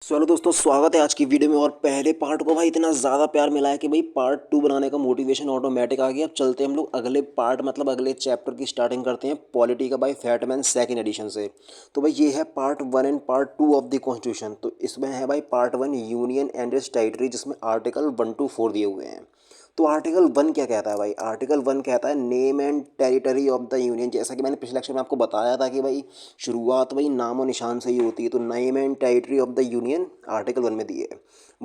Hello दोस्तों, स्वागत है आज की वीडियो में। और पहले पार्ट को भाई इतना ज़्यादा प्यार मिला है कि भाई पार्ट 2 बनाने का मोटिवेशन ऑटोमेटिक आ गया। अब चलते हैं हम लोग अगले पार्ट मतलब अगले चैप्टर की स्टार्टिंग करते हैं पॉलिटी का भाई फैटमैन सेकंड एडिशन से। तो भाई ये है part 1 and part 2 of the constitution. तो इसमें है भाई part 1 union and it's territory, जिसमें आर्टिकल 1 to 4 दिए हुए हैं। तो आर्टिकल 1 क्या कहता है भाई? आर्टिकल 1 कहता है name and territory of the union. जैसा कि मैंने पिछले लेक्चर में आपको बताया था कि भाई शुरुआत भाई नाम और निशान से ही होती है। तो name and territory of the union article 1 में दिए है।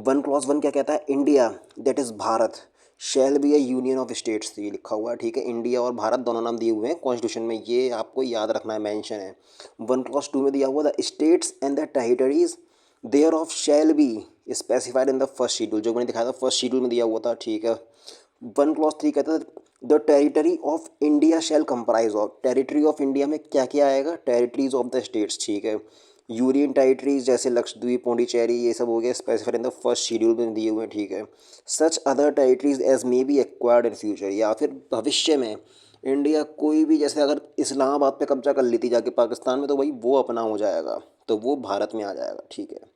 1 क्लॉज 1 क्या कहता है? India that is Bharat shall be A union of states. ये लिखा हुआ है, ठीक है। इंडिया और भारत दोनों नाम दिए हुए हैं कॉन्स्टिट्यूशन में, ये आपको याद रखना है, मेंशन है। 1 क्लॉज 2 में दिया हुआ the states and the territories thereof shall be specified in the first schedule, जो मैंने दिखाया था फर्स्ट शेड्यूल में दिया हुआ था, ठीक है। 1 क्लॉज 3 कहता है the territory of India shall comprise of. Territory of India में क्या क्या आएगा? टेरिटरीज ऑफ द स्टेट्स, ठीक है। यूनियन टेरिटरीज जैसे लक्षद्वीप, पौंडीचेरी, ये सब हो गया specified in the first schedule में दिए हुए हैं, ठीक है। Such other territories as may be acquired in future, या फिर भविष्य में इंडिया कोई भी, जैसे अगर इस्लामाबाद पे कब्जा कर लेती जाके पाकिस्तान में, तो भाई वो अपना हो जाएगा, तो वो भारत में आ जाएगा, ठीक है।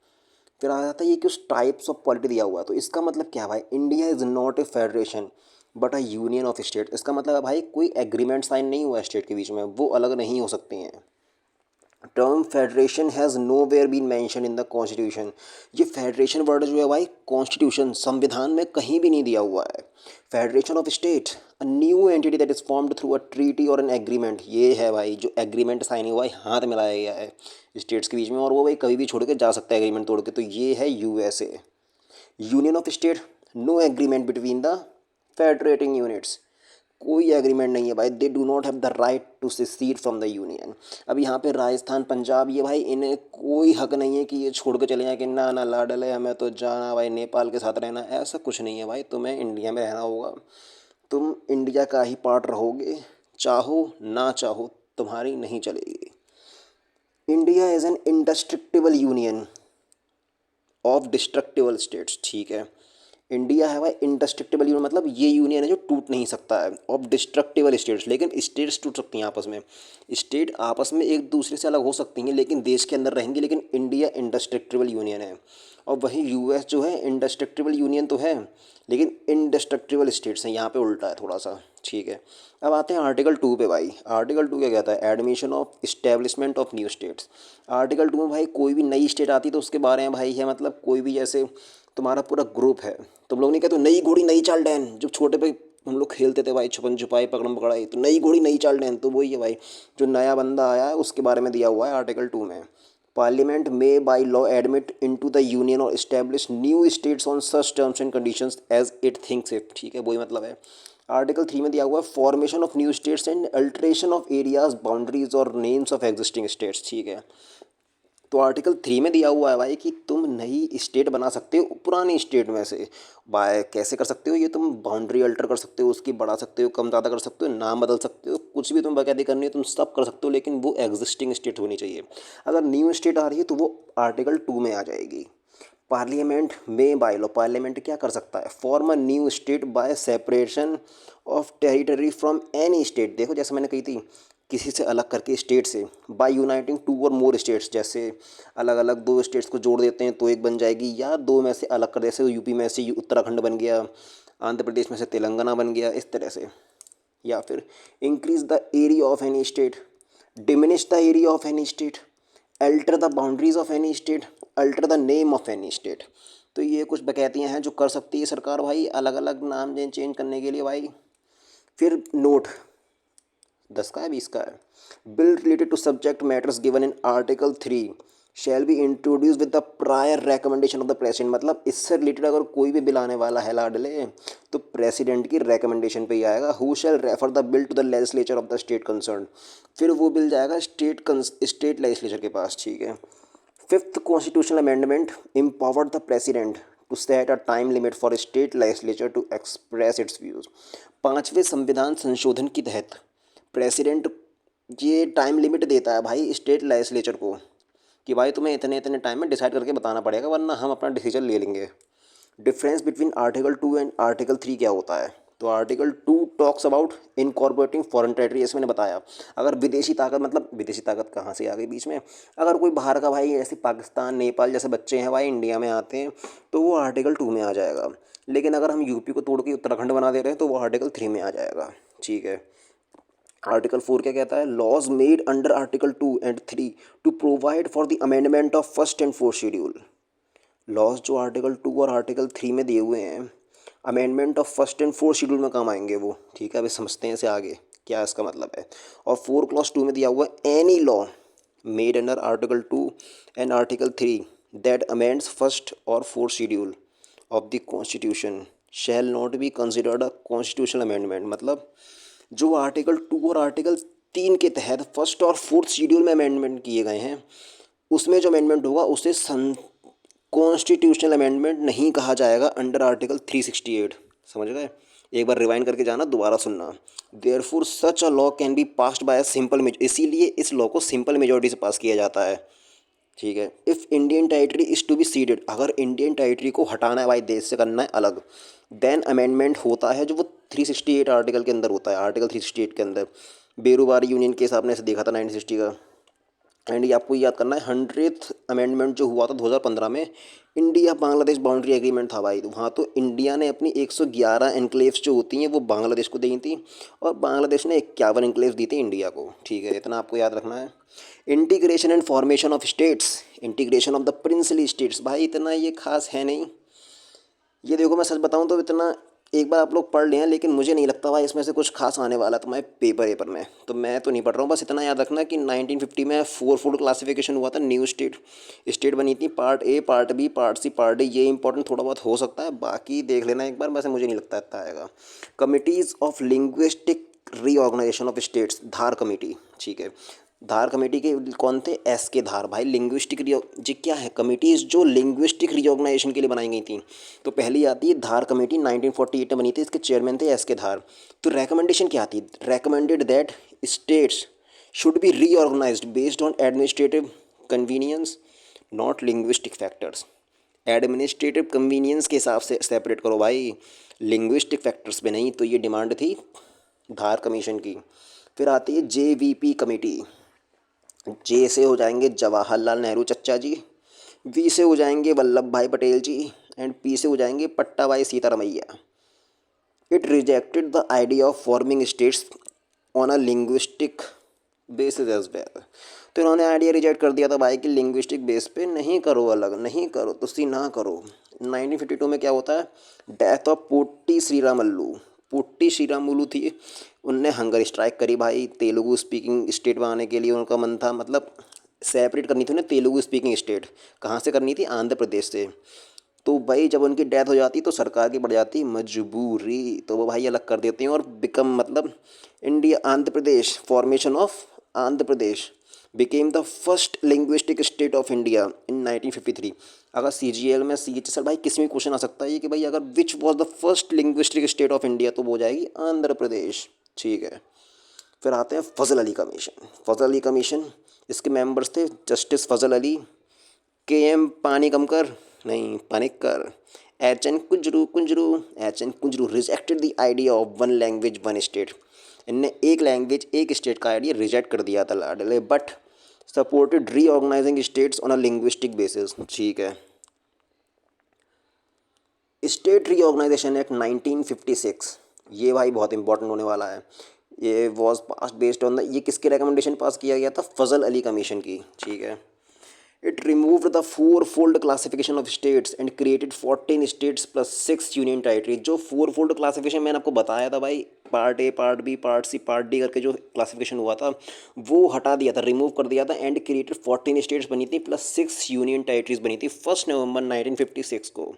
फिर आ जाता है ये कुछ टाइप्स ऑफ पॉलिटी दिया हुआ है। तो इसका मतलब क्या है भाई? India is not a federation but a union of state. इसका मतलब है भाई कोई एग्रीमेंट साइन नहीं हुआ है स्टेट के बीच में, वो अलग नहीं हो सकती हैं। Term federation has nowhere been mention in the constitution. ये फेडरेशन वर्ड जो है भाई कॉन्स्टिट्यूशन संविधान में कहीं भी नहीं दिया हुआ है। Federation of state a new entity that is formed through a treaty और एन एग्रीमेंट, ये है भाई जो एग्रीमेंट साइन हुआ है, हाथ मिलाया गया है स्टेट्स के बीच में, और वो भाई कभी भी छोड़ के जा सकता है एग्रीमेंट तोड़ के। तो ये है USA. Union of state, no agreement between the federating units, कोई एग्रीमेंट नहीं है भाई। They do not have the right to secede from the union. अब यहाँ पे राजस्थान, पंजाब, ये भाई इन्हें कोई हक नहीं है कि ये छोड़ के चले जाएं कि ना ना लाडल है हमें तो जाना भाई, नेपाल के साथ रहना। ऐसा कुछ नहीं है भाई, तुम्हें इंडिया में रहना होगा, तुम इंडिया का ही पार्ट रहोगे, चाहो ना चाहो तुम्हारी नहीं चलेगी। India is an indestructible union of destructible states, ठीक है। इंडिया है भाई इंडस्ट्रक्टिबल यूनियन, मतलब ये यूनियन है जो टूट नहीं सकता है, ऑफ डिस्ट्रक्टिबल स्टेट्स। लेकिन स्टेट्स टूट सकती हैं आपस में, स्टेट आपस में एक दूसरे से अलग हो सकती हैं लेकिन देश के अंदर रहेंगी। लेकिन इंडिया इंडस्ट्रक्टिबल यूनियन है, और वहीं यूएस जो है इंडस्ट्रक्टिबल यूनियन तो है लेकिन इंडस्ट्रक्टिबल स्टेट्स हैं। यहाँ पे उल्टा है थोड़ा सा, ठीक है। अब आते हैं आर्टिकल 2 पे भाई। आर्टिकल 2 क्या कहता है? Admission of establishment of new states. Article 2 में भाई कोई भी नई स्टेट आती तो उसके बारे में भाई है, मतलब कोई भी जैसे तुम्हारा पूरा ग्रुप है, तुम लोग नहीं कहते नई घोड़ी नई चाल डैन, जब छोटे पे हम लोग खेलते थे भाई छुपन छुपाई पकड़म पकड़ाई, तो नई घोड़ी नई चाल डैन, तो वही है भाई। जो नया बंदा आया है उसके बारे में दिया हुआ है आर्टिकल 2 में। Parliament may by law admit into the union और establish new states on such terms and conditions as it thinks it, ठीक है, वही मतलब है। आर्टिकल 3 में दिया हुआ है formation of new states and alteration of areas boundaries और नेम्स ऑफ एग्जिस्टिंग स्टेट्स, ठीक है। तो आर्टिकल 3 में दिया हुआ है भाई कि तुम नई स्टेट बना सकते हो पुरानी स्टेट में से। बाय कैसे कर सकते हो? ये तुम बाउंड्री अल्टर कर सकते हो, उसकी बढ़ा सकते हो, कम ज़्यादा कर सकते हो, नाम बदल सकते हो, कुछ भी तुम बाकायदे करनी है तुम सब कर सकते हो, लेकिन वो एग्जिस्टिंग स्टेट होनी चाहिए। अगर न्यू स्टेट आ रही है तो वो आर्टिकल 2 में आ जाएगी। पार्लियामेंट में बाय लॉ, पार्लियामेंट क्या कर सकता है? Form a new state by separation of territory from any state. देखो जैसे मैंने कही थी, किसी से अलग करके स्टेट से, बाय यूनाइटिंग टू और मोर स्टेट्स, जैसे अलग अलग दो स्टेट्स को जोड़ देते हैं तो एक बन जाएगी, या दो में से अलग कर, जैसे यूपी में से उत्तराखंड बन गया, आंध्र प्रदेश में से तेलंगाना बन गया, इस तरह से। या फिर increase the area of any state, diminish the area of any state, alter the boundaries of any state, alter the name of any state. तो ये कुछ बकैतियाँ हैं जो कर सकती है सरकार भाई, अलग अलग नाम चेंज करने के लिए भाई। फिर नोट 10 का है, 20 का है। Bill related to subject matters given in article 3 shall be introduce with the prior recommendation of the president. मतलब इससे रिलेटेड अगर कोई भी बिल आने वाला है लाडले, तो प्रेसिडेंट की रिकमेंडेशन पे ही आएगा। Who shall refer the bill to the legislature of the state concern. फिर वो बिल जाएगा स्टेट लेजिस्लेचर के पास, ठीक है। Fifth constitutional amendment empowered the president to set a time limit for state legislature to express its views. पाँचवें संविधान संशोधन के तहत प्रेसिडेंट ये टाइम लिमिट देता है भाई स्टेट लेजिस्लेचर को कि भाई तुम्हें इतने इतने टाइम में डिसाइड करके बताना पड़ेगा, वरना हम अपना डिसीजन ले लेंगे। Difference between article 2 and article 3 क्या होता है? तो article 2 talks about incorporating foreign territory, जैसे मैंने बताया। अगर विदेशी ताकत, मतलब विदेशी ताकत कहाँ से आ गई बीच में, अगर कोई बाहर का भाई ऐसे पाकिस्तान नेपाल जैसे बच्चे हैं भाई इंडिया में आते हैं तो वो आर्टिकल 2 में आ जाएगा। लेकिन अगर हम यूपी को तोड़ के उत्तराखंड बना दे रहे हैं तो वो आर्टिकल 3 में आ जाएगा। ठीक है। आर्टिकल 4 क्या कहता है? Laws made under article 2 and 3 to provide for the amendment of first and fourth schedule. Laws जो आर्टिकल 2 और आर्टिकल 3 में दिए हुए हैं, amendment of first and fourth schedule में काम आएंगे वो। ठीक है, अभी समझते हैं इसे आगे क्या इसका मतलब है। और 4 क्लॉज 2 में दिया हुआ है any law made under article 2 and article 3 that amends first और fourth schedule of the constitution shall not be considered a constitutional amendment. मतलब जो आर्टिकल 2 और आर्टिकल 3 के तहत फर्स्ट और फोर्थ शेड्यूल में अमेंडमेंट किए गए हैं, उसमें जो अमेंडमेंट होगा उसे कॉन्स्टिट्यूशनल अमेंडमेंट नहीं कहा जाएगा अंडर आर्टिकल 368। समझ गए? एक बार रिवाइंड करके जाना, दोबारा सुनना। Therefore such a law can be passed by a simple majority, इसीलिए इस लॉ को सिंपल मेजॉरिटी से पास किया जाता है। ठीक है। If Indian territory is to be ceded, अगर इंडियन टेरिटरी को हटाना है भाई, देश से करना है अलग, देन अमेंडमेंट होता है जो वो 368 आर्टिकल के अंदर होता है। आर्टिकल 368 के अंदर बेरूबारी यूनियन केस आपने ऐसे देखा था 1960 का। एंड ये आपको याद करना है 100th अमेंडमेंट जो हुआ था 2015 में, इंडिया बांग्लादेश बाउंड्री एग्रीमेंट था भाई। तो वहाँ तो इंडिया ने अपनी 111 एनक्लेव्स जो होती हैं वो बांग्लादेश को दी थी, और बांग्लादेश ने 51 एनक्लेव्स दी थी इंडिया को। ठीक है, इतना आपको याद रखना है। Integration and formation of states, integration of the princely states, भाई इतना ये खास है नहीं। ये देखो मैं सच बताऊं तो इतना एक बार आप लोग पढ़ लें, लेकिन मुझे नहीं लगता भाई इसमें से कुछ खास आने वाला तुम्हारे पेपर में, तो मैं तो नहीं पढ़ रहा हूँ। बस इतना याद रखना कि 1950 में 4 फूड क्लासिफिकेशन हुआ था, न्यू स्टेट बनी थी, part A, part B, part C, part D. ये इंपॉर्टेंट थोड़ा बहुत हो सकता है, बाकी देख लेना एक बार, वैसे मुझे नहीं लगता इतना आएगा। Committees of linguistic reorganisation of states, Dhar committee. ठीक है, धार कमेटी के कौन थे? एस के धार भाई। लिंग्विस्टिक जी क्या है? कमिटीज़ जो लिंग्विस्टिक रीऑर्गेनाइजेशन के लिए बनाई गई थी। तो पहली आती है धार कमेटी, 1948 में बनी थी, इसके चेयरमैन थे एस के धार। तो रेकमेंडेशन क्या आती है? Recommended that states should be reorganised based on administrative convenience not linguistic factors. Administrative convenience के हिसाब से सेपरेट करो भाई, लिंग्विस्टिक फैक्टर्स पे नहीं। तो ये डिमांड थी धार कमीशन की। फिर आती है JVP कमेटी। जे से हो जाएंगे जवाहरलाल नेहरू चच्चा जी, वी से हो जाएंगे वल्लभ भाई पटेल जी, एंड पी से हो जाएंगे Pattabhi Sitaramayya. It rejected the idea of forming states on a linguistic basis as well. तो इन्होंने आइडिया रिजेक्ट कर दिया था भाई कि लिंग्विस्टिक बेस पे नहीं करो, अलग नहीं करो, तुसी ना करो। 1952 में क्या होता है? Death of potty Sriramulu. Potty Sriramulu थी, उनने हंगर स्ट्राइक करी भाई तेलुगु स्पीकिंग स्टेट बनाने के लिए। उनका मन था, मतलब सेपरेट करनी थी उन्हें तेलुगु स्पीकिंग स्टेट। कहाँ से करनी थी? आंध्र प्रदेश से। तो भाई जब उनकी डेथ हो जाती तो सरकार की बढ़ जाती मजबूरी, तो वो भाई अलग कर देते हैं और बिकम, मतलब India, Andhra Pradesh, formation of Andhra Pradesh became the first linguistic state of India in 1953। अगर CGL में CHSL भाई किसी में क्वेश्चन आ सकता है कि भाई अगर which was the first linguistic state of India, तो वो हो जाएगी आंध्र प्रदेश। ठीक है। फिर आते हैं फजल अली कमीशन। फजल अली कमीशन, इसके मेंबर्स थे जस्टिस फजल अली, KM पानीकमकर, नहीं Panikkar, H N Kunzru rejected the idea of one language one state. इनने एक लैंग्वेज एक स्टेट का आइडिया रिजेक्ट कर दिया था लाडले, but supported reorganising states on a linguistic basis. ठीक है। स्टेट रीऑर्गेनाइजेशन एक्ट 1956, ये भाई बहुत इंपॉर्टेंट होने वाला है। ये was pass based on the, ये किसके रिकमेंडेशन पास किया गया था? फजल अली कमीशन की। ठीक है। It removed the 4-fold classification of states and created 14 states plus 6 union territory. जो 4-fold क्लासिफिकेशन मैंने आपको बताया था भाई, part A, part B, part C, part D करके जो क्लासिफिकेशन हुआ था वो हटा दिया था, रिमूव कर दिया था, एंड क्रिएटेड 14 स्टेट्स बनी थी प्लस 6 यूनियन टेरिटरीज बनी थी 1 नवंबर 1956 को।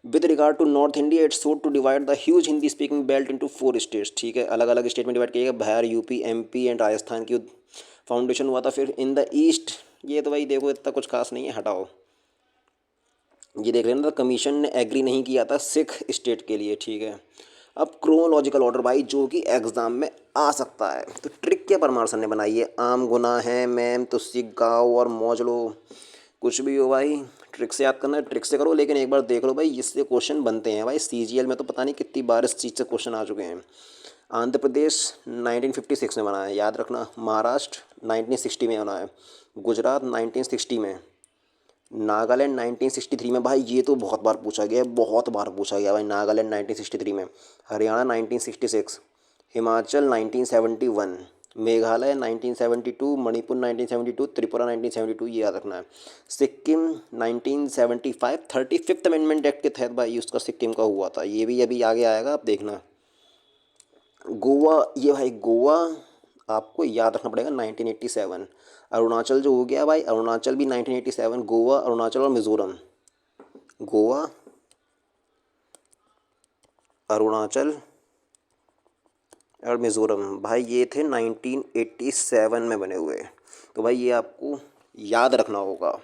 With regard to North India, it's sought to divide the huge Hindi speaking belt into 4 states. ठीक है, अलग अलग स्टेट में डिवाइड किया गया। Bihar, UP, MP and Rajasthan की फाउंडेशन हुआ था। फिर इन द ईस्ट, ये तो भाई देखो इतना कुछ खास नहीं है, हटाओ। ये देख लेना, कमीशन ने एग्री नहीं किया था सिख स्टेट के लिए। ठीक है। अब क्रोनोलॉजिकल ऑर्डर भाई, जो कि एग्जाम में आ सकता है, तो ट्रिक क्या परमार सर ने बनाई है? आम गुना है, मैम, तुस्सी, गाँव और मौज लो। कुछ भी हो भाई, ट्रिक से याद करना है, ट्रिक से करो, लेकिन एक बार देख लो भाई, इससे क्वेश्चन बनते हैं भाई। सीजीएल में तो पता नहीं कितनी बार इस चीज़ से क्वेश्चन आ चुके हैं। आंध्र प्रदेश 1956 में बना है, याद रखना। महाराष्ट्र 1960 में बना है। गुजरात 1960 में। नागालैंड 1963 में। भाई ये तो बहुत बार पूछा गया है, बहुत बार पूछा गया भाई। नागालैंड 1963 में। हरियाणा 1966। हिमाचल 1971। मेघालय 1972। मणिपुर 1972। त्रिपुरा 1972, ये याद रखना है। सिक्किम 1975। 35th अमेंडमेंट एक्ट के तहत भाई उसका सिक्किम का हुआ था, ये भी अभी आगे आएगा, आप देखना। गोवा, ये भाई गोवा आपको याद रखना पड़ेगा 1987। अरुणाचल जो हो गया भाई, अरुणाचल भी 1987। गोवा, अरुणाचल और मिज़ोरम। गोवा, अरुणाचल और मिज़ोरम भाई ये थे 1987 में बने हुए। तो भाई ये आपको याद रखना होगा।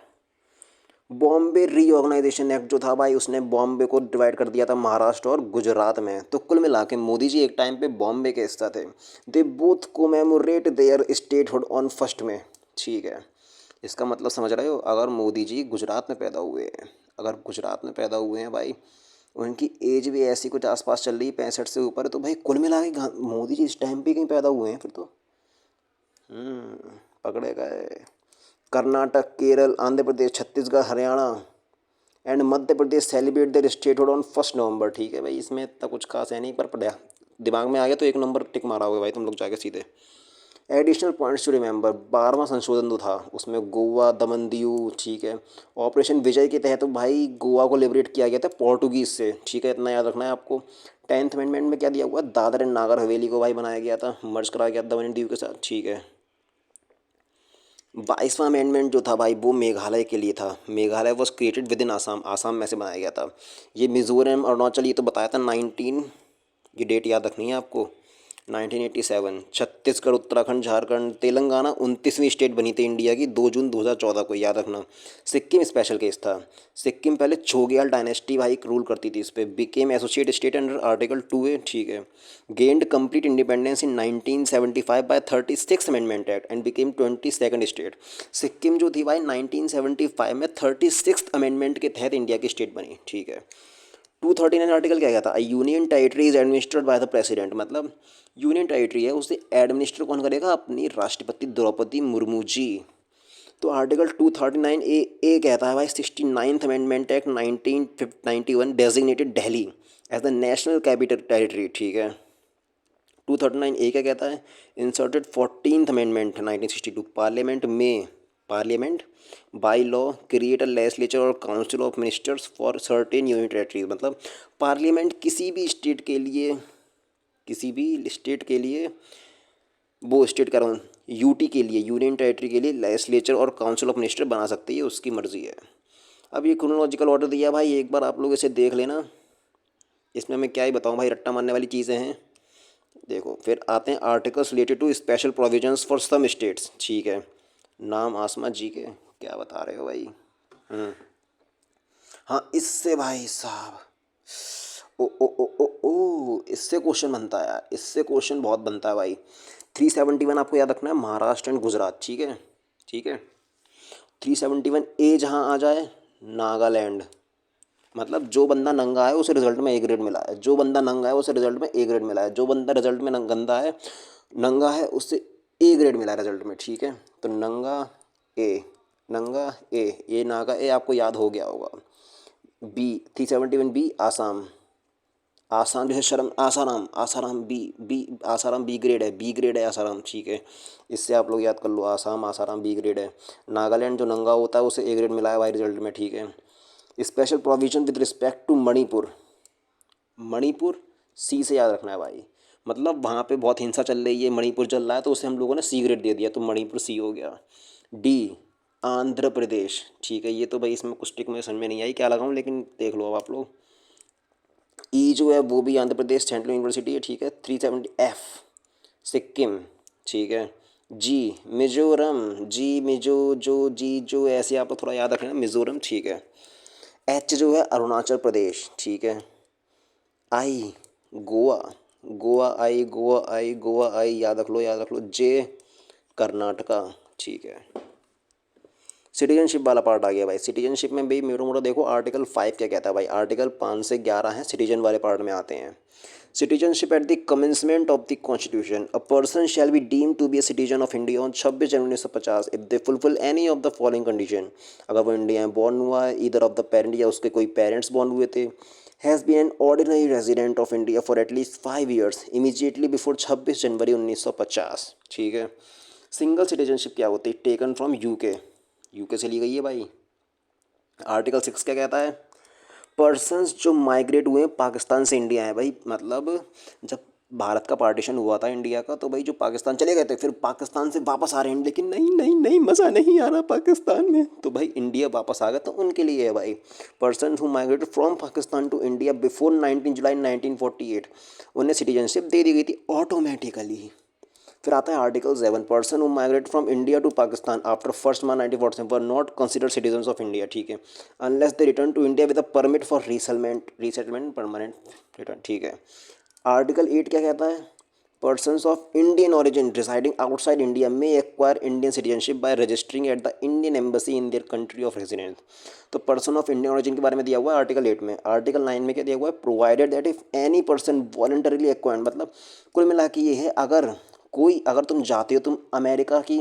बॉम्बे रीऑर्गेनाइजेशन एक्ट जो था भाई, उसने बॉम्बे को डिवाइड कर दिया था महाराष्ट्र और गुजरात में। तो कुल मिला के मोदी जी एक टाइम पे बॉम्बे के हिस्सा थे। They both commemorate their statehood on 1 में। ठीक है, इसका मतलब समझ रहे हो, अगर मोदी जी गुजरात में पैदा हुए हैं, अगर गुजरात में पैदा हुए हैं भाई, उनकी एज भी ऐसी कुछ आसपास चल रही है 65 से ऊपर, तो भाई कुल मिला के मोदी जी इस टाइम पे कहीं पैदा हुए हैं फिर तो। पकड़े गए। Karnataka, Kerala, Andhra Pradesh, Chhattisgarh, Haryana and Madhya Pradesh celebrate their statehood on 1 November. ठीक है भाई, इसमें इतना कुछ खास है नहीं, पर पढ़ा दिमाग में आ गया तो 1 नंबर टिक मारा होगा भाई तुम लोग जाके सीधे। एडिशनल पॉइंट्स टू रिमेंबर, 12वां संशोधन जो था उसमें गोवा, दमन दीव, ठीक है। ऑपरेशन विजय के तहत तो भाई गोवा को लिबरेट किया गया था पोर्टुगीज से। ठीक है, इतना याद रखना है आपको। 10th अमेंडमेंट में क्या दिया हुआ, दादर एंड नागर हवेली को भाई बनाया गया था, मर्ज कराया गया दमन एंड दीव के साथ। ठीक है। 22वां अमेंडमेंट जो था भाई वो मेघालय के लिए था। Meghalaya was created with in Assam, Assam में से बनाया गया था। ये मिजोरम, अरुणाचल, ये तो बताया था 19, ये डेट याद रखनी है आपको, 1987। छत्तीसगढ़, उत्तराखंड, झारखंड, तेलंगाना 29वीं स्टेट बनी थी इंडिया की 2 जून 2014 को, याद रखना। सिक्किम स्पेशल केस था। सिक्किम पहले छोग्याल डायनेस्टी भाई रूल करती थी इस पर। Became associate state under article 2A। ठीक है। Gained complete independence in 1975 by 36th amendment act and became 22nd state. Sikkim जो थी भाई 1975 में 36th अमेंडमेंट के तहत इंडिया की स्टेट बनी। ठीक है। 239 आर्टिकल क्या कहता है, union territory is administered by the president, मतलब यूनियन टेरिटरी है उसे एडमिनिस्टर कौन करेगा, अपनी राष्ट्रपति द्रौपदी मुर्मू जी। तो आर्टिकल 239A कहता है भाई 69th amendment act 1991 designated Delhi as the national capital territory. ठीक है। 239A क्या कहता है, inserted 14th amendment 1962, parliament by law create a legislature और council of ministers for certain union territories, मतलब पार्लियामेंट किसी भी स्टेट के लिए, किसी भी स्टेट के लिए, वो स्टेट का यूटी के लिए, यूनियन टेरिटरी के लिए लेजिस्लेचर और काउंसिल ऑफ मिनिस्टर बना सकती है, उसकी मर्जी है। अब ये क्रोनोलॉजिकल ऑर्डर दिया भाई, एक बार आप लोग इसे देख लेना, इसमें मैं क्या ही बताऊँ भाई, रट्टा मारने वाली चीज़ें हैं। देखो फिर आते हैं articles related to special provisions for some states. ठीक है। नाम आसमा जी के, क्या बता रहे हो भाई। हाँ इससे भाई साहब, ओ इससे क्वेश्चन बनता है यार, इससे क्वेश्चन बहुत बनता है भाई। 371 आपको याद रखना है, महाराष्ट्र एंड गुजरात। ठीक है। ठीक है। 371A जहाँ आ जाए, नागालैंड, मतलब जो बंदा नंगा है उसे रिजल्ट में A ग्रेड मिला है, जो बंदा नंगा है उसे रिजल्ट में A ग्रेड मिला है, जो बंदा रिजल्ट में गंदा है, नंगा है, उससे A ग्रेड मिला है रिजल्ट में। ठीक है। तो नंगा A, नंगा A, ये नागा A आपको याद हो गया होगा। बी, 371B आसाम, आसाम जैसे शर्म, Asaram, Asaram B Asaram B grade है, बी ग्रेड है आसाराम। ठीक है। इससे आप लोग याद कर लो, आसाम आसाराम बी ग्रेड है। नागालैंड जो नंगा होता है उसे A ग्रेड मिला है भाई रिजल्ट में। ठीक है। Special provision with respect to Manipur, Manipur C से याद रखना है भाई, मतलब वहाँ पे बहुत हिंसा चल रही है, मणिपुर चल रहा है, तो उसे हम लोगों ने C ग्रेड दे दिया, तो मणिपुर C हो गया। डी, आंध्र प्रदेश। ठीक है, ये तो भाई इसमें कुछ टिक मुझे समझ में नहीं आई क्या लगाऊँ, लेकिन देख लो अब आप लोग। ई जो है वो भी आंध्र प्रदेश सेंट्रल यूनिवर्सिटी है। ठीक है। 370F सिक्किम। ठीक है। जी, मिजोरम, जी मिजो जो जी जो, ऐसे आप लोग थोड़ा याद रखना, मिजोरम। ठीक है। एच जो है अरुणाचल प्रदेश। ठीक है। आई, गोवा, गोवा आई याद रख लो, याद रख लो। जे, कर्नाटका। ठीक है। सिटीजनशिप वाला पार्ट आ गया भाई। सिटीजनशिप में भाई मेरा मोटा देखो आर्टिकल 5 क्या कहता है भाई। आर्टिकल 5 से 11 हैं सिटीजन वाले पार्ट में आते हैं। Citizenship at the commencement of the constitution, a person shall be deem to be a citizen of India on 26 January 1950 if they fulfil any of the following condition. अगर वो India में born हुआ है, either of the parent या उसके कोई parents born हुए थे, has been an ordinary resident of India for at least 5 years immediately before 26 January 1950। ठीक है। सिंगल सिटीजनशिप क्या होती है? टेकन फ्रॉम यूके, यूके से ली गई है भाई। आर्टिकल 6 क्या कहता है? पर्सन्स जो माइग्रेट हुए हैं पाकिस्तान से इंडिया है भाई। मतलब जब भारत का पार्टीशन हुआ था इंडिया का, तो भाई जो पाकिस्तान चले गए थे फिर पाकिस्तान से वापस आ रहे हैं, लेकिन नहीं नहीं नहीं मज़ा नहीं आ रहा पाकिस्तान में, तो भाई इंडिया वापस आ गए, तो उनके लिए है भाई। Person who migrated from Pakistan to India before 19 July 1948 उन्हें सिटीजनशिप दे दी गई थी ऑटोमेटिकली। फिर आता है article 7, person who migrate from India to Pakistan after 1 March 1947 were not consider citizen of India. ठीक है, unless they return to India with a permit for resettlement permanent return. ठीक है। आर्टिकल 8 क्या कहता है? Persons of Indian origin residing outside India may acquire Indian citizenship by registering at the Indian embassy in their country of residence. तो person of Indian origin के बारे में दिया हुआ है आर्टिकल 8 में। आर्टिकल 9 में क्या दिया हुआ है? Provided that if any person voluntarily acquire, मतलब कुल मिला के ये है, अगर तुम जाते हो, तुम अमेरिका की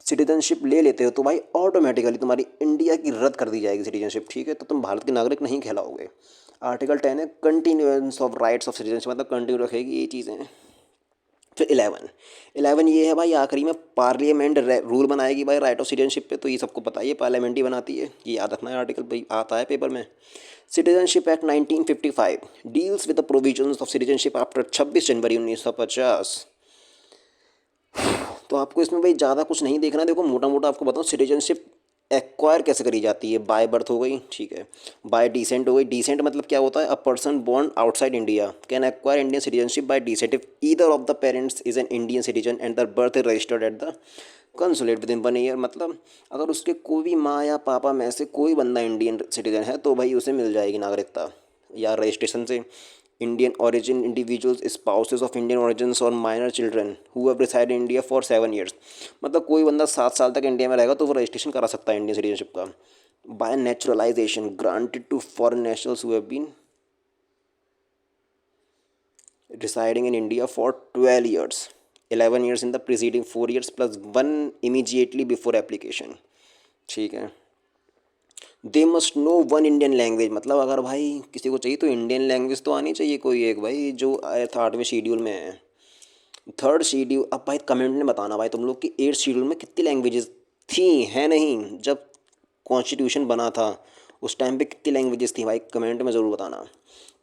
सिटीजनशिप ले लेते हो, तो भाई ऑटोमेटिकली तुम्हारी इंडिया की रद्द कर दी जाएगी सिटीजनशिप। ठीक है, तो तुम भारत के नागरिक नहीं कहलाओगे। आर्टिकल 10 है continuance of rights of citizenship, मतलब कंटिन्यू रखेगी ये चीज़ें। फिर 11 ये है भाई आखिरी में, पार्लियामेंट रूल बनाएगी भाई राइट ऑफ सिटीजनशिप पे। तो ये सबको पता ही है, पार्लियामेंट ही बनाती है, ये याद रखना है आर्टिकल भाई, आता है पेपर में। Citizenship act 1955 deals with the provisions of citizenship after 26 January 1950। तो आपको इसमें भाई ज़्यादा कुछ नहीं देखना, देखो मोटा मोटा आपको बताऊँ सिटीजनशिप एक्वायर कैसे करी जाती है। बाय बर्थ हो गई, ठीक है। बाय डिसेंट हो गई। डिसेंट मतलब क्या होता है? A person born outside India can acquire Indian citizenship by descent if either of the parents is an Indian citizen and the birth is registered at the consulate within 1 year। मतलब अगर उसके कोई भी माँ या पापा में से कोई बंदा इंडियन सिटीजन है, तो भाई उसे मिल जाएगी नागरिकता या रजिस्ट्रेशन से। Indian origin individuals spouses of Indian origins और minor children who have resided in India for 7 years। मतलब कोई बंदा 7 साल तक इंडिया में रहेगा तो वो रजिस्ट्रेशन करा सकता है इंडियन सिटीजनशिप का। By naturalisation granted to foreign nationals who have been residing in India for 12 years, 11 years in the preceding 4 years plus 1 immediately before application। ठीक है। They must know one Indian language, मतलब अगर भाई किसी को चाहिए तो इंडियन लैंग्वेज तो आनी चाहिए कोई एक भाई, जो 8वें शेड्यूल में है। 3rd शेड्यूल, अब भाई कमेंट में बताना भाई तुम लोग कि 8th शेड्यूल में कितनी लैंग्वेजेस थी, है नहीं, जब कॉन्स्टिट्यूशन बना था उस टाइम पे कितनी लैंग्वेजेस थी भाई, कमेंट में ज़रूर बताना।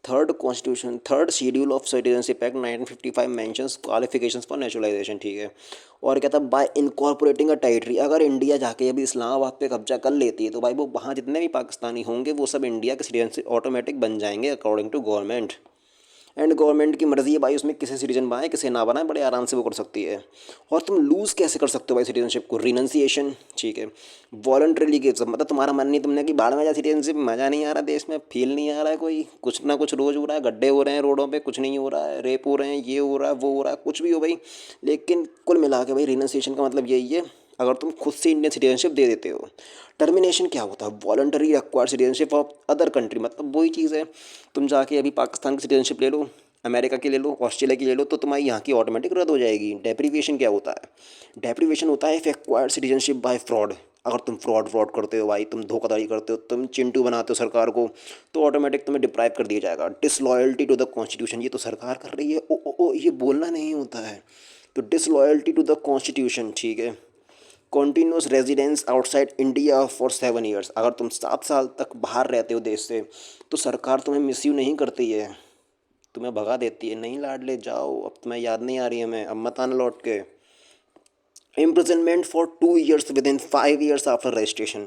Third schedule of citizenship act 1955 mentions qualifications for naturalisation. ठीक है। और क्या था? बाय इनकॉर्पोरेटिंग अ टेरिटरी, अगर इंडिया जाके अभी इस्लामाबाद पे कब्जा कर लेती है, तो भाई वो वहाँ जितने भी पाकिस्तानी होंगे वो सब इंडिया के सिटीजन ऑटोमेटिक बन जाएंगे according to government. And government की मर्जी है भाई उसमें किसे सिटीजन बनाए किसे ना बनाए, बड़े आराम से वो कर सकती है। और तुम लूज़ कैसे कर सकते हो भाई सिटीजनशिप को? रिनंसिएशन, ठीक है। वॉलंटरीली गिव्स अप, मतलब तुम्हारा मन नहीं, तुमने कि बाढ़ में जा सिटीजनशिप, मज़ा नहीं आ रहा देश में, फील नहीं आ रहा है, कोई कुछ ना कुछ रोज़ हो रहा है, गड्ढे हो रहे हैं रोडों पे, कुछ नहीं हो रहा है, रेप हो रहे हैं, ये हो रहा है, वो हो रहा है, कुछ भी हो भाई, लेकिन कुल मिला के भाई रिनंसिएशन का मतलब यही है, अगर तुम खुद से इंडियन सिटीजनशिप दे देते हो। टर्मिनेशन क्या होता है? Voluntary acquired citizenship of other country, मतलब वही चीज़ है, तुम जाके अभी पाकिस्तान की सिटीजनशिप ले लो, अमेरिका की ले लो, ऑस्ट्रेलिया की ले लो, तो तुम्हारी यहाँ की ऑटोमेटिक रद्द हो जाएगी। डेप्रीवेशन क्या होता है? डेप्रीवेशन होता है if acquired citizenship by fraud, अगर तुम फ्रॉड करते हो भाई, तुम धोखाधड़ी करते हो, तुम चिंटू बनाते हो सरकार को, तो ऑटोमेटिक तुम्हें डिप्राइव कर दिया जाएगा। डिसलॉयल्टी टू द कॉन्स्टिट्यूशन, ये तो सरकार कर रही है, ओ ये बोलना नहीं होता है, तो डिसलॉयल्टी टू द कॉन्स्टिट्यूशन। ठीक है। Continuous residence outside India for 7 years, अगर तुम 7 साल तक बाहर रहते हो देश से, तो सरकार तुम्हें मिसयू नहीं करती है, तुम्हें भगा देती है, नहीं लाडले जाओ, अब तुम्हें याद नहीं आ रही है, मैं अब मत आना लौट के। Imprisonment for 2 years with in 5 years after registration,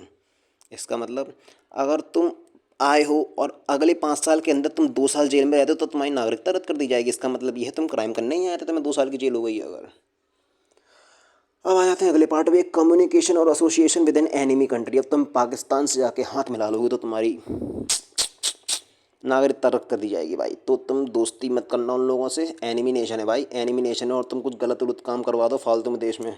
इसका मतलब अगर तुम आए हो और अगले 5 साल के अंदर तुम 2 साल जेल में रहते हो, तो तुम्हारी नागरिकता रद्द कर दी जाएगी। इसका मतलब यह है तुम क्राइम करने ही आए थे, तुम्हें 2 साल की जेल हो गई अगर। अब आ जाते हैं अगले पार्ट में, कम्युनिकेशन और association with an enemy country. अब तुम पाकिस्तान से जाके हाथ मिला लोगे तो तुम्हारी नागरिकता रद्द कर दी जाएगी भाई, तो तुम दोस्ती मत करना उन लोगों से, एनिमी नेशन है भाई, एनिमी नेशन है, और तुम कुछ गलत उलत काम करवा दो फालतू में देश में।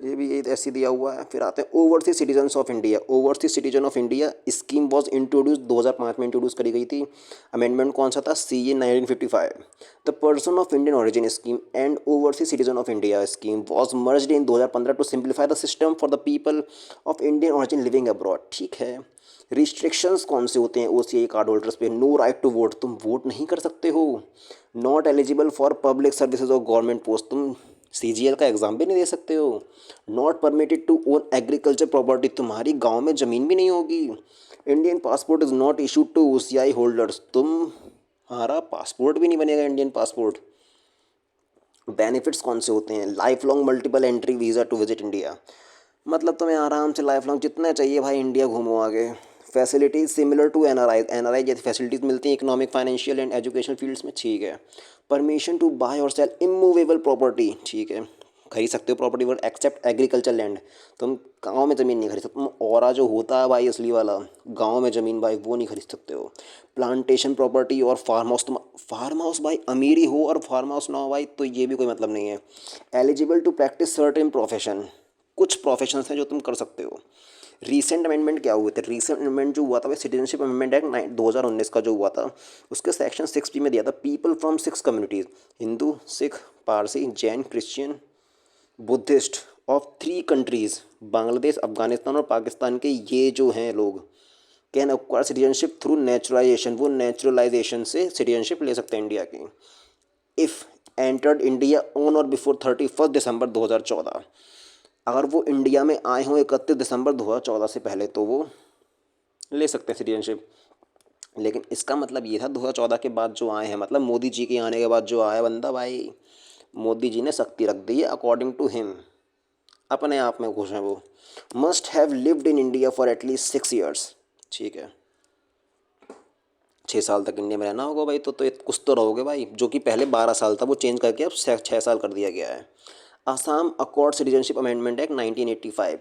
ये भी ये ऐसे दिया हुआ है। फिर आते हैं overseas citizens of India. Overseas citizen of India scheme was introduce 2005 में इंट्रोड्यूस करी गई थी। अमेंडमेंट कौन सा था? CA 1955। The person of Indian origin scheme and overseas citizen of India scheme was merged in 2015 to simplify the system for the people of Indian origin living abroad. ठीक है। Restrictions कौन से होते हैं OCI कार्ड होल्डर्स पे? No right to vote, तुम vote नहीं कर सकते हो। Not eligible for public services और गवर्नमेंट पोस्ट, तुम CGL का एग्ज़ाम भी नहीं दे सकते हो। Not permitted to own agriculture property, तुम्हारी गांव में ज़मीन भी नहीं होगी। Indian passport is not issued to OCI holders, तुम्हारा पासपोर्ट भी नहीं बनेगा इंडियन पासपोर्ट। बेनिफिट्स कौन से होते हैं? Life long multiple entry visa to visit India, मतलब तुम्हें आराम से लाइफ लॉन्ग जितना चाहिए भाई इंडिया घूमो आगे। फैसिलिटीज़ सिमिलर टू NRI जैसी फैसिलिटीज़ मिलती हैं economic, financial and educational fields में। ठीक है। परमिशन टू बाय और सेल इमूवेबल प्रॉपर्टी, ठीक है, खरीद सकते हो property word except agriculture land, तुम गांव में ज़मीन नहीं खरीद सकते। तुम औरा जो होता है भाई असली वाला गांव में ज़मीन भाई वो नहीं खरीद सकते हो। प्लांटेशन प्रॉपर्टी और फार्म हाउस, तुम फार्म हाउस भाई अमीरी हो और फार्म हाउस ना हो भाई तो ये भी कोई मतलब नहीं है। Eligible to practise certain profession, कुछ प्रोफेशंस हैं जो तुम कर सकते हो। रीसेंट अमेंडमेंट क्या हुए थे? रीसेंट अमेंडमेंट जो हुआ था वह सिटीजनशिप अमेंडमेंट एक्ट 2019 का जो हुआ था, उसके सेक्शन 6B में दिया था people from 6 communities, Hindu, Sikh, Parsi, Jain, Christian, Buddhist of 3 countries, Bangladesh, Afghanistan और पाकिस्तान के ये जो हैं लोग can acquire citizenship through naturalisation, वो नेचुरलाइजेशन से सिटीजनशिप ले सकते हैं इंडिया की। इफ़ एंटर्ड इंडिया ऑन और बिफोर 31 दिसंबर 2014, अगर वो इंडिया में आए हों 31 दिसंबर 2014 से पहले तो वो ले सकते हैं सिटीजनशिप। लेकिन इसका मतलब ये था 2014 के बाद जो आए हैं, मतलब मोदी जी के आने के बाद जो आया बंदा भाई, मोदी जी ने सख्ती रख दी है अकॉर्डिंग टू हिम, अपने आप में खुश हैं वो। Must have lived in India for at least 6 years, ठीक है, 6 साल तक इंडिया में रहना होगा भाई, तो कुछ तो रहोगे भाई। जो कि पहले 12 साल था वो चेंज करके अब 6 साल कर दिया गया है। Assam accord citizenship amendment act 1985,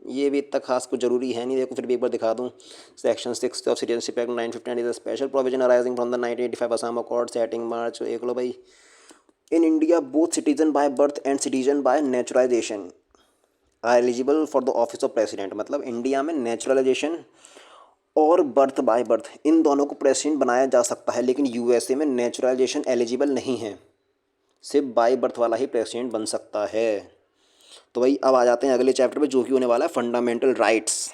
ये भी इतना खास कुछ जरूरी है नहीं, देखो फिर भी एक बार दिखा दूँ। Section 6 of citizenship act 1959 is a special provision arising from the 1985 Assam accord setting March, एक लो भाई। In India both citizen by birth and citizen by naturalisation are eligible for the office of president, मतलब India में naturalisation और birth by birth इन दोनों को president बनाया जा सकता है, लेकिन USA में नेचुरलाइजेशन एलिजिबल नहीं है, सिर्फ बाय बर्थ वाला ही प्रेसिडेंट बन सकता है। तो भाई अब आ जाते हैं अगले चैप्टर पे जो कि होने वाला है फंडामेंटल राइट्स।